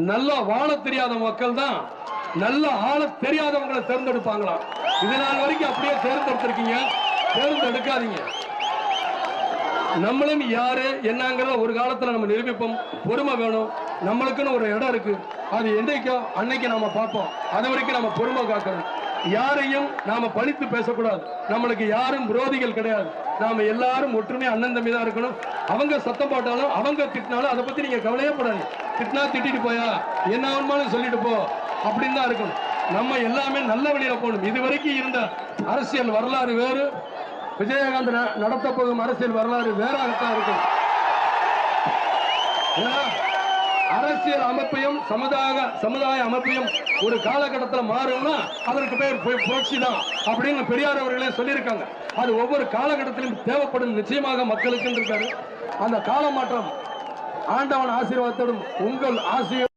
நல்லா வாழ தெரியாத மக்கள் தான் நல்ல ஆள தெரியாதவங்களை தேர்ந்தெடுப்பாங்களாம். இது நாள் வரைக்கும் அப்படியே தேர்ந்தெடுத்திருக்கீங்க, தேர்ந்தெடுக்காதீங்க. நம்மளும் யாரு என்னங்கிறத ஒரு காலத்துல நம்ம நிரூபிப்போம். பொறுமை வேணும். நம்மளுக்குன்னு ஒரு இடம் இருக்கு, அது என்னைக்கோ அன்னைக்கு நாம பார்ப்போம். அது வரைக்கும் நம்ம பொறுமை காக்கணும். யாரையும் நாம பழித்து பேசக்கூடாது. நம்மளுக்கு யாரும் விரோதிகள் கிடையாது. நாம எல்லாரும் ஒற்றுமையா அண்ணன் தம்பி தான் இருக்கணும். அவங்க சத்தம் போட்டாலும் அவங்க திட்டினாலும் அதை பத்தி நீங்க கவலையே படாது. திட்டினா திட்டிட்டு போயா, என்ன வேணுமாலும் சொல்லிட்டு போ அப்படின்னு தான் இருக்கணும். நம்ம எல்லாமே நல்ல வழியில போகணும். இதுவரைக்கும் இருந்த அரசியல் வரலாறு வேறு, விஜயகாந்த் நடத்த போகும் அரசியல் வரலாறு வேறாகத்தான் இருக்கும். அரசியல் அமைப்பையும் சமுதாய அமைப்பையும் ஒரு காலகட்டத்தில் மாறும்னா அதற்கு பெயர் புரட்சி தான் அப்படின்னு பெரியார் அவர்களே சொல்லியிருக்காங்க. அது ஒவ்வொரு காலகட்டத்திலும் தேவைப்படும் நிச்சயமாக மக்களுக்கு இருக்காரு. அந்த கால மாற்றம் ஆண்டவன் ஆசீர்வாதத்தோடும் உங்கள் ஆசீர்வாதம்